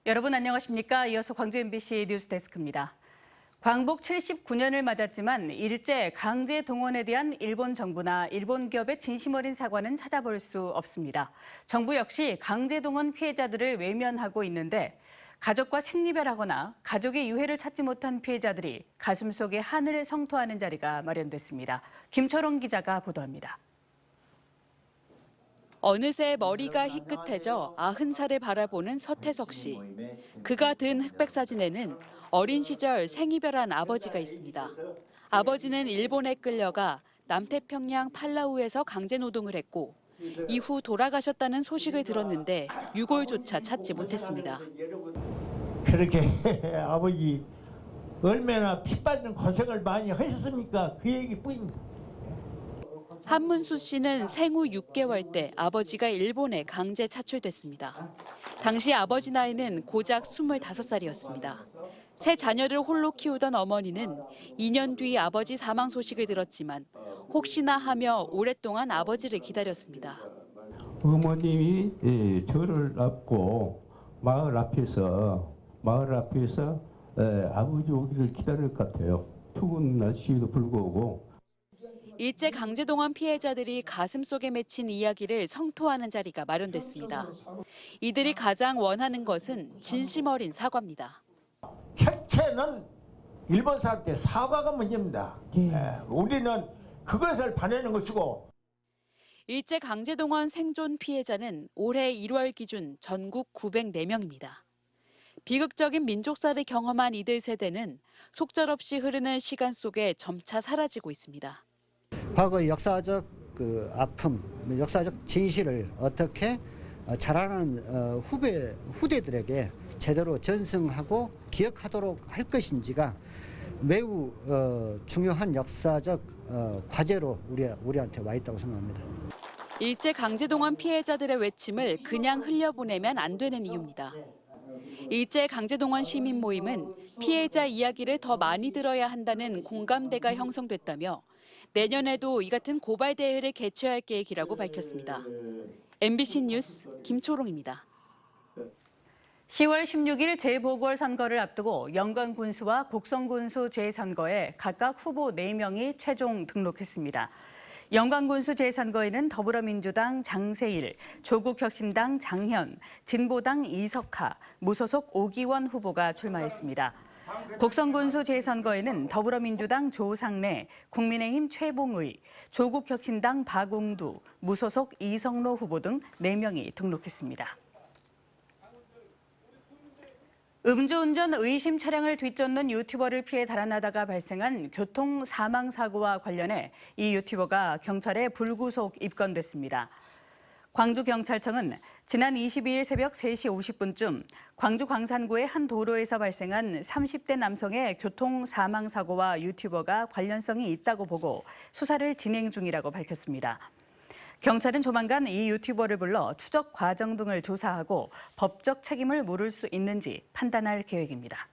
여러분 안녕하십니까? 이어서 광주 MBC 뉴스데스크입니다. 광복 79년을 맞았지만 일제 강제 동원에 대한 일본 정부나 일본 기업의 진심 어린 사과는 찾아볼 수 없습니다. 정부 역시 강제 동원 피해자들을 외면하고 있는데 가족과 생리별하거나 가족의 유해를 찾지 못한 피해자들이 가슴속에 하늘을 성토하는 자리가 마련됐습니다. 김철원 기자가 보도합니다. 어느새 머리가 희끗해져 90살을 바라보는 서태석 씨. 그가 든 흑백 사진에는 어린 시절 생이별한 아버지가 있습니다. 아버지는 일본에 끌려가 남태평양 팔라우에서 강제 노동을 했고 이후 돌아가셨다는 소식을 들었는데 유골조차 찾지 못했습니다. 그렇게 아버지 얼마나 핏받는 고생을 많이 하셨습니까? 그 얘기뿐입니다. 한문수 씨는 생후 6개월 때 아버지가 일본에 강제 차출됐습니다. 당시 아버지 나이는 고작 25살이었습니다. 세 자녀를 홀로 키우던 어머니는 2년 뒤 아버지 사망 소식을 들었지만 혹시나 하며 오랫동안 아버지를 기다렸습니다. 어머님이 저를 업고 마을 앞에서 아버지 오기를 기다릴 것 같아요. 추운 날씨에도 불구하고. 일제 강제동원 피해자들이 가슴속에 맺힌 이야기를 성토하는 자리가 마련됐습니다. 이들이 가장 원하는 것은 진심 어린 사과입니다. 첫째는 일본 사람한테 사과가 문제입니다. 우리는 그것을 바라는 것이고. 일제 강제동원 생존 피해자는 올해 1월 기준 전국 904명입니다. 비극적인 민족사를 경험한 이들 세대는 속절없이 흐르는 시간 속에 점차 사라지고 있습니다. 과거의 역사적 아픔, 역사적 진실을 어떻게 자라는 후대들에게 제대로 전승하고 기억하도록 할 것인지가 매우 중요한 역사적 과제로 우리한테 와 있다고 생각합니다. 일제 강제동원 피해자들의 외침을 그냥 흘려보내면 안 되는 이유입니다. 일제 강제동원 시민 모임은 피해자 이야기를 더 많이 들어야 한다는 공감대가 형성됐다며 내년에도 이 같은 고발 대회를 개최할 계획이라고 밝혔습니다. MBC 뉴스 김초롱입니다. 10월 16일 재보궐선거를 앞두고 영광군수와 곡성군수 재선거에 각각 후보 4명이 최종 등록했습니다. 영광군수 재선거에는 더불어민주당 장세일, 조국혁신당 장현, 진보당 이석하, 무소속 오기원 후보가 출마했습니다. 곡성군수 재선거에는 더불어민주당 조상래, 국민의힘 최봉의, 조국혁신당 박웅두, 무소속 이성로 후보 등 4명이 등록했습니다. 음주운전 의심 차량을 뒤쫓는 유튜버를 피해 달아나다가 발생한 교통 사망 사고와 관련해 이 유튜버가 경찰에 불구속 입건됐습니다. 광주경찰청은 지난 22일 새벽 3시 50분쯤 광주 광산구의 한 도로에서 발생한 30대 남성의 교통 사망 사고와 유튜버가 관련성이 있다고 보고 수사를 진행 중이라고 밝혔습니다. 경찰은 조만간 이 유튜버를 불러 추적 과정 등을 조사하고 법적 책임을 물을 수 있는지 판단할 계획입니다.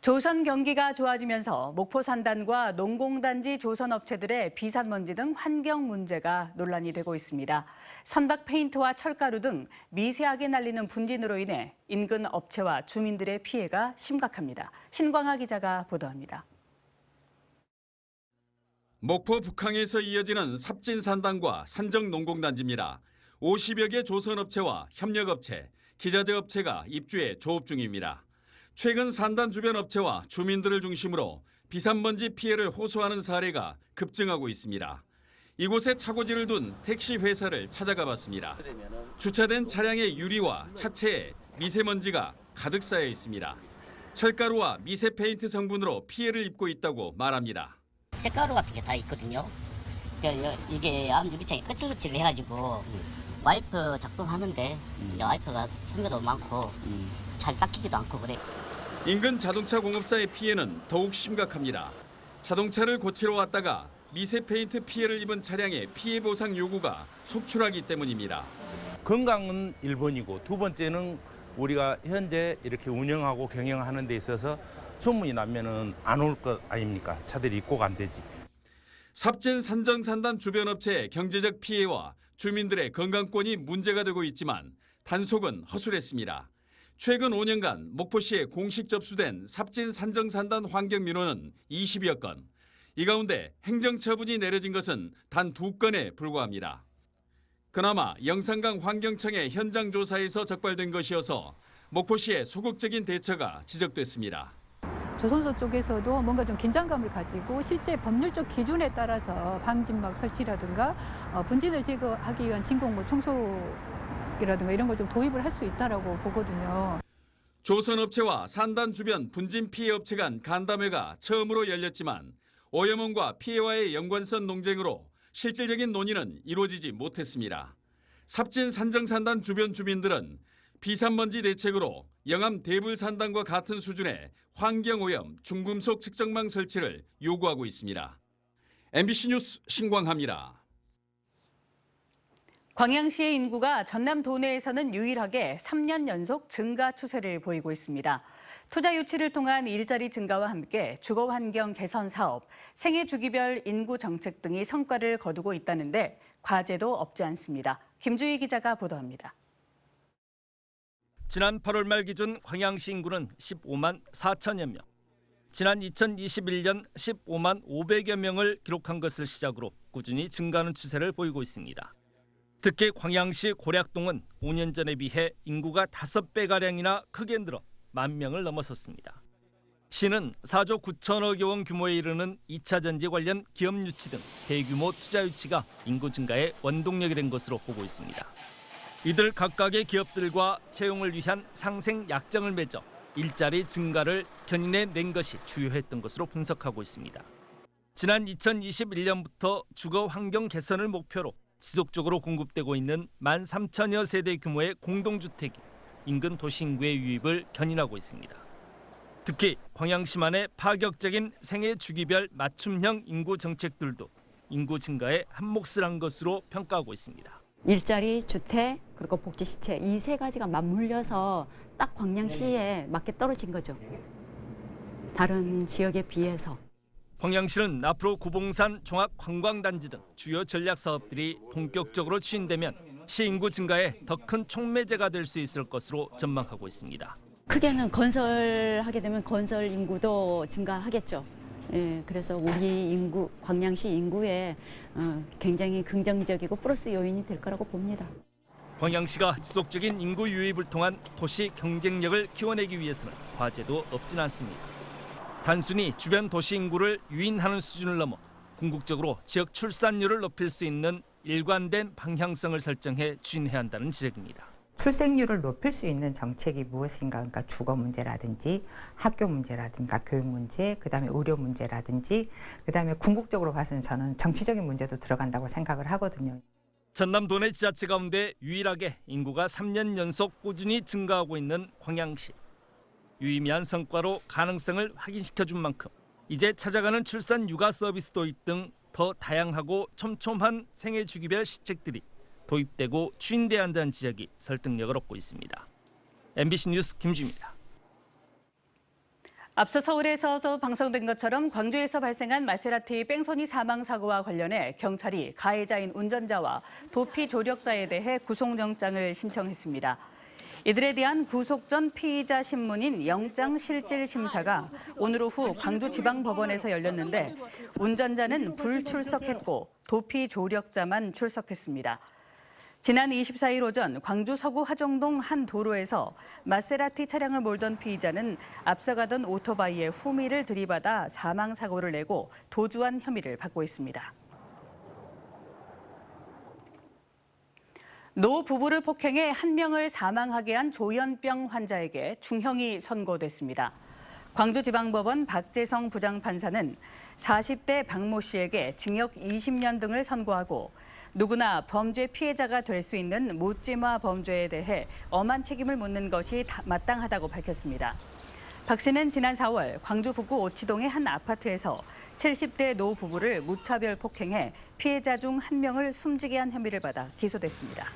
조선 경기가 좋아지면서 목포 산단과 농공단지 조선업체들의 비산먼지 등 환경 문제가 논란이 되고 있습니다. 선박 페인트와 철가루 등 미세하게 날리는 분진으로 인해 인근 업체와 주민들의 피해가 심각합니다. 신광하 기자가 보도합니다. 목포 북항에서 이어지는 삽진산단과 산정농공단지입니다. 50여 개 조선업체와 협력업체, 기자재업체가 입주해 조업 중입니다. 최근 산단 주변 업체와 주민들을 중심으로 비산먼지 피해를 호소하는 사례가 급증하고 있습니다. 이곳에 차고지를 둔 택시 회사를 찾아가 봤습니다. 주차된 차량의 유리와 차체에 미세먼지가 가득 쌓여 있습니다. 철가루와 미세 페인트 성분으로 피해를 입고 있다고 말합니다. 색가루 같은 게 다 있거든요. 이게 암 유리창이 거칠거칠 해가지고 와이퍼 작동하는데 와이퍼가 선멸도 많고 잘 닦이지도 않고 그래. 인근 자동차 공업사의 피해는 더욱 심각합니다. 자동차를 고치러 왔다가 미세 페인트 피해를 입은 차량의 피해 보상 요구가 속출하기 때문입니다. 건강은 1번이고 두 번째는 우리가 현재 이렇게 운영하고 경영하는 데 있어서 소문이 나면은 안 올 것 아닙니까? 차들이 꼭 안 되지. 삽진 산정산단 주변 업체의 경제적 피해와 주민들의 건강권이 문제가 되고 있지만 단속은 허술했습니다. 최근 5년간 목포시에 공식 접수된 삽진 산정산단 환경민원은 20여 건. 이 가운데 행정처분이 내려진 것은 단 2건에 불과합니다. 그나마 영산강 환경청의 현장 조사에서 적발된 것이어서 목포시의 소극적인 대처가 지적됐습니다. 조선소 쪽에서도 뭔가 좀 긴장감을 가지고 실제 법률적 기준에 따라서 방진막 설치라든가 분진을 제거하기 위한 진공모 청소기라든가 이런 걸 좀 도입을 할 수 있다라고 보거든요. 조선업체와 산단 주변 분진 피해 업체 간 간담회가 처음으로 열렸지만 오염원과 피해와의 연관성 논쟁으로 실질적인 논의는 이루어지지 못했습니다. 삽진 산정산단 주변 주민들은 비산먼지 대책으로 영암 대불산단과 같은 수준의 환경오염 중금속 측정망 설치를 요구하고 있습니다. MBC 뉴스 신광하입니다. 광양시의 인구가 전남 도내에서는 유일하게 3년 연속 증가 추세를 보이고 있습니다. 투자 유치를 통한 일자리 증가와 함께 주거 환경 개선 사업, 생애 주기별 인구 정책 등이 성과를 거두고 있다는데 과제도 없지 않습니다. 김주희 기자가 보도합니다. 지난 8월 말 기준 광양시 인구는 15만 4천여 명. 지난 2021년 15만 500여 명을 기록한 것을 시작으로 꾸준히 증가하는 추세를 보이고 있습니다. 특히 광양시 고략동은 5년 전에 비해 인구가 5배가량이나 크게 늘어 10,000명을 넘어섰습니다. 시는 4조 9천억여 원 규모에 이르는 2차 전지 관련 기업 유치 등 대규모 투자 유치가 인구 증가의 원동력이 된 것으로 보고 있습니다. 이들 각각의 기업들과 채용을 위한 상생 약정을 맺어 일자리 증가를 견인해낸 것이 주요했던 것으로 분석하고 있습니다. 지난 2021년부터 주거 환경 개선을 목표로 지속적으로 공급되고 있는 13,000여 세대 규모의 공동주택이 인근 도시 인구의 유입을 견인하고 있습니다. 특히 광양시만의 파격적인 생애 주기별 맞춤형 인구 정책들도 인구 증가에 한몫을 한 것으로 평가하고 있습니다. 일자리, 주택, 그리고 복지 시체 이 세 가지가 맞물려서 딱 광양시에 맞게 떨어진 거죠. 다른 지역에 비해서. 광양시는 앞으로 구봉산 종합관광단지 등 주요 전략 사업들이 본격적으로 추진되면 시 인구 증가에 더 큰 촉매제가 될 수 있을 것으로 전망하고 있습니다. 크게는 건설하게 되면 건설 인구도 증가하겠죠. 예, 그래서 우리 인구, 광양시 인구에 굉장히 긍정적이고 플러스 요인이 될 거라고 봅니다. 광양시가 지속적인 인구 유입을 통한 도시 경쟁력을 키워내기 위해서는 과제도 없진 않습니다. 단순히 주변 도시 인구를 유인하는 수준을 넘어 궁극적으로 지역 출산율을 높일 수 있는 일관된 방향성을 설정해 추진해야 한다는 지적입니다. 출생률을 높일 수 있는 정책이 무엇인가, 그러니까 주거 문제라든지 학교 문제라든가 교육 문제, 그다음에 의료 문제라든지, 그다음에 궁극적으로 봐서는 저는 정치적인 문제도 들어간다고 생각을 하거든요. 전남 도내 지자체 가운데 유일하게 인구가 3년 연속 꾸준히 증가하고 있는 광양시. 유의미한 성과로 가능성을 확인시켜준 만큼 이제 찾아가는 출산 육아 서비스 도입 등 더 다양하고 촘촘한 생애 주기별 시책들이 도입되고 추진돼야 한다는 지적이 설득력을 얻고 있습니다. MBC 뉴스 김주입니다. 앞서 서울에서도 방송된 것처럼 광주에서 발생한 마세라티 뺑소니 사망 사고와 관련해 경찰이 가해자인 운전자와 도피 조력자에 대해 구속영장을 신청했습니다. 이들에 대한 구속 전 피의자 신문인 영장실질심사가 오늘 오후 광주지방법원에서 열렸는데 운전자는 불출석했고 도피 조력자만 출석했습니다. 지난 24일 오전 광주 서구 화정동 한 도로에서 마세라티 차량을 몰던 피의자는 앞서가던 오토바이에 후미를 들이받아 사망 사고를 내고 도주한 혐의를 받고 있습니다. 노 부부를 폭행해 한 명을 사망하게 한 조현병 환자에게 중형이 선고됐습니다. 광주지방법원 박재성 부장판사는 40대 박모 씨에게 징역 20년 등을 선고하고 누구나 범죄 피해자가 될 수 있는 묻지마 범죄에 대해 엄한 책임을 묻는 것이 마땅하다고 밝혔습니다. 박 씨는 지난 4월 광주 북구 오치동의 한 아파트에서 70대 노 부부를 무차별 폭행해 피해자 중 한 명을 숨지게 한 혐의를 받아 기소됐습니다.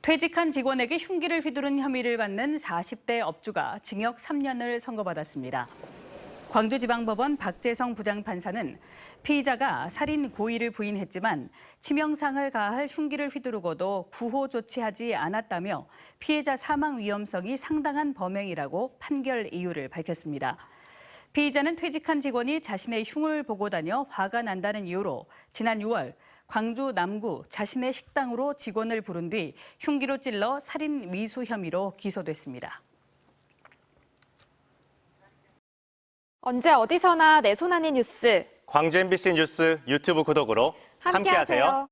퇴직한 직원에게 흉기를 휘두른 혐의를 받는 40대 업주가 징역 3년을 선고받았습니다. 광주지방법원 박재성 부장판사는 피의자가 살인 고의를 부인했지만 치명상을 가할 흉기를 휘두르고도 구호 조치하지 않았다며 피해자 사망 위험성이 상당한 범행이라고 판결 이유를 밝혔습니다. 피의자는 퇴직한 직원이 자신의 흉을 보고 다녀 화가 난다는 이유로 지난 6월 광주 남구 자신의 식당으로 직원을 부른 뒤 흉기로 찔러 살인 미수 혐의로 기소됐습니다. 언제 어디서나 내 손 안의 뉴스. 광주 MBC 뉴스 유튜브 구독으로 함께하세요.